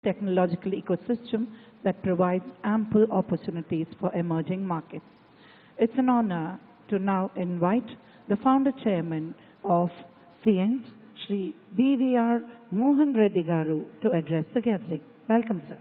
technological ecosystem that provides ample opportunities for emerging markets. It's an honor to now invite the founder chairman of Cyient, Shri BVR Mohan Reddy Garu, to address the gathering. Welcome, sir.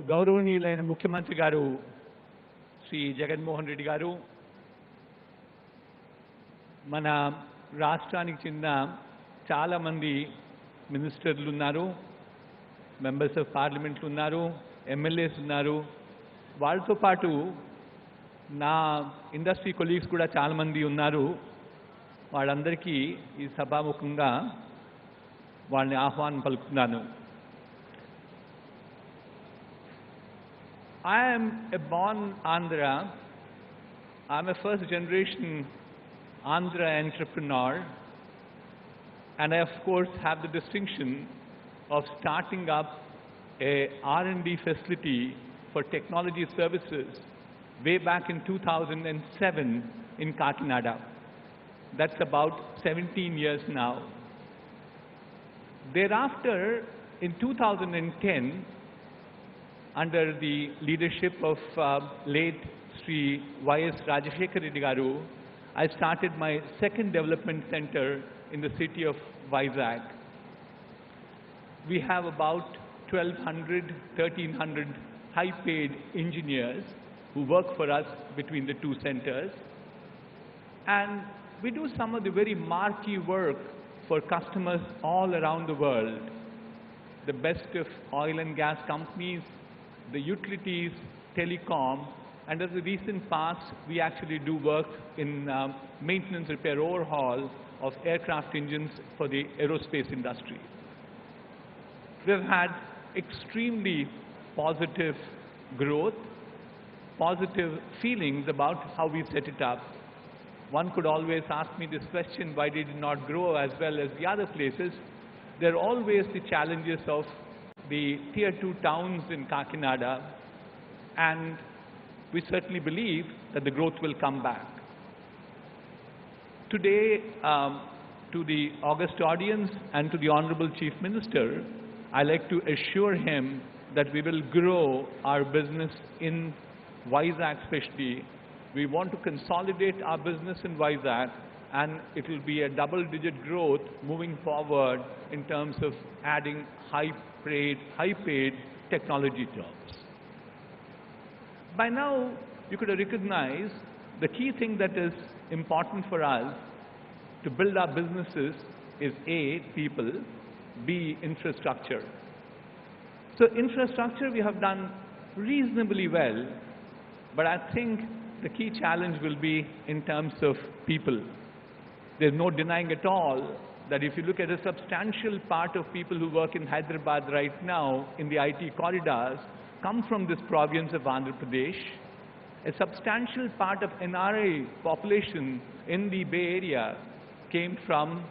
గౌరవనీయులైన ముఖ్యమంత్రి గారు శ్రీ జగన్మోహన్ రెడ్డి గారు, మన రాష్ట్రానికి చెందిన చాలామంది మినిస్టర్లు ఉన్నారు, మెంబర్స్ ఆఫ్ పార్లమెంట్లు ఉన్నారు, ఎమ్మెల్యేస్ ఉన్నారు. వాళ్ళతో పాటు నా ఇండస్ట్రీ కొలీగ్స్ కూడా చాలామంది ఉన్నారు. వాళ్ళందరికీ ఈ సభాముఖంగా వాళ్ళని ఆహ్వానం పలుకుతున్నాను. I am a born Andhra. I am a first generation Andhra entrepreneur, and I of course have the distinction of starting up a R&D facility for technology services way back in 2007 in Kakinada. That's about 17 years now. Thereafter, in 2010, under the leadership of late Sri Y.S. Rajashekar Reddy Garu, I started my second development center in the city of Vizag. We have about 1,200, 1,300 high-paid engineers who work for us between the two centers. And we do some of the very marquee work for customers all around the world. The best of oil and gas companies, the utilities, telecom, and in the recent past, we actually do work in maintenance, repair, overhaul of aircraft engines for the aerospace industry. We've had extremely positive growth, positive feelings about how we set it up. One could always ask me this question, why did it not grow as well as the other places? There are always the challenges of the tier 2 towns in Kakinada, and we certainly believe that the growth will come back. Today, to the august audience and to the Honorable Chief Minister, I like to assure him that we will grow our business in Vizag especially. We want to consolidate our business in Vizag, and it will be a double-digit growth moving forward in terms of adding high-paid technology jobs. By now, you could recognize the key thing that is important for us to build our businesses is A, people, B, infrastructure. So infrastructure we have done reasonably well, but I think the key challenge will be in terms of people. There's no denying at all that if you look at a substantial part of people who work in Hyderabad right now in the IT corridors come from this province of Andhra Pradesh. A substantial part of NRI population in the Bay Area came from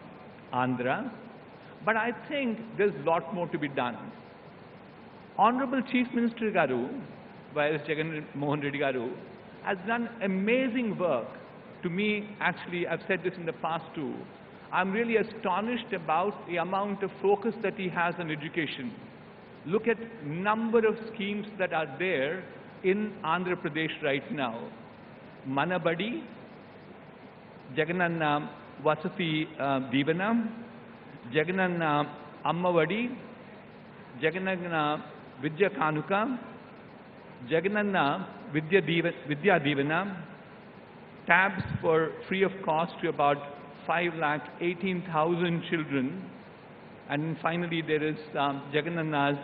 Andhra. But I think there's a lot more to be done. Honorable Chief Minister Garu, Y.S. Jagan-Mohan Reddy Garu, has done amazing work. To me, actually, I've said this in the past too, I'm really astonished about the amount of focus that he has on education. Look at number of schemes that are there in Andhra Pradesh right now. Manabadi, Jagananna Vasati Divana, Jagananna Ammavadi, Jagananna Vidya Kanuka, Jagananna Vidya Divana, tabs for free of cost to about 5,18,000 children, and finally there is Jagananna's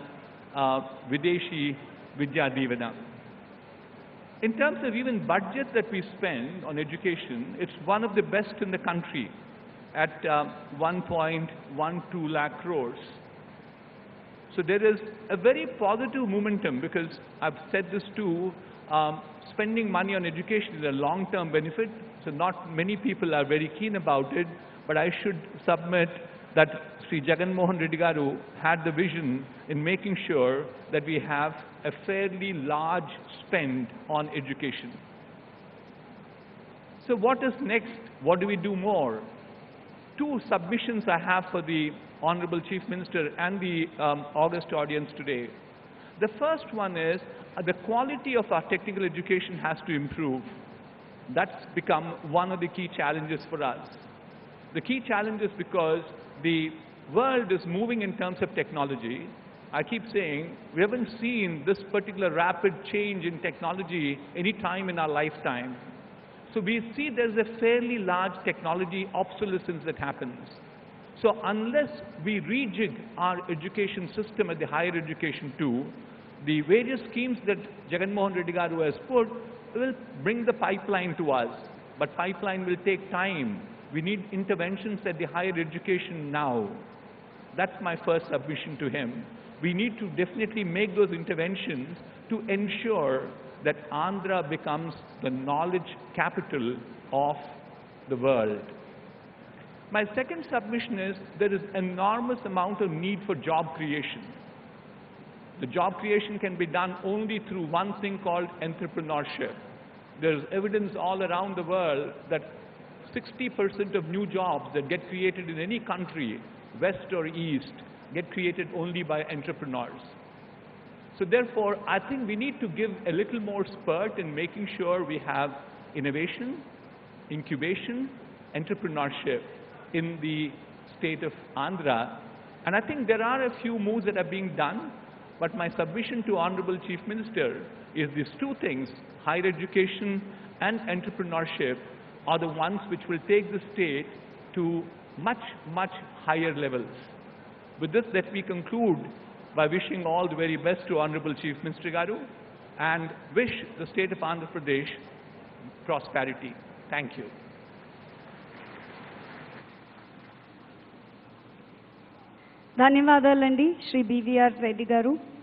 Videshi Vidya Divana. In terms of even budget that we spend on education, it's one of the best in the country at 1.12 lakh crores. So there is a very positive momentum, because I've said this too, spending money on education is a long-term benefit, so not many people are very keen about it, but I should submit that Sri Jagan Mohan Reddy Garu had the vision in making sure that we have a fairly large spend on education. So what is next? What do we do more? Two submissions I have for the Honorable Chief Minister and the august audience today. The first one is the quality of our technical education has to improve. That's become one of the key challenges for us. The key challenge is because the world is moving in terms of technology. I keep saying we haven't seen this particular rapid change in technology any time in our lifetime. So we see there's a fairly large technology obsolescence that happens. So unless we rejig our education system at the higher education too, the various schemes that Jagan Mohan Reddy Garu has put will bring the pipeline to us. But pipeline will take time. We need interventions at the higher education now. That's my first submission to him. We need to definitely make those interventions to ensure that Andhra becomes the knowledge capital of the world. My second submission is there is enormous amount of need for job creation. The job creation can be done only through one thing called entrepreneurship. There's evidence all around the world that 60% of new jobs that get created in any country, west or east, get created only by entrepreneurs. So therefore, I think we need to give a little more spurt in making sure we have innovation, incubation, entrepreneurship in the state of Andhra. And I think there are a few moves that are being done, but my submission to Honorable Chief Minister is these two things, higher education and entrepreneurship, are the ones which will take the state to much, much higher levels. With this, let me conclude by wishing all the very best to Honorable Chief Minister Garu and wish the state of Andhra Pradesh prosperity. Thank you. ధన్యవాదాలండి Shri BVR Reddy గారు.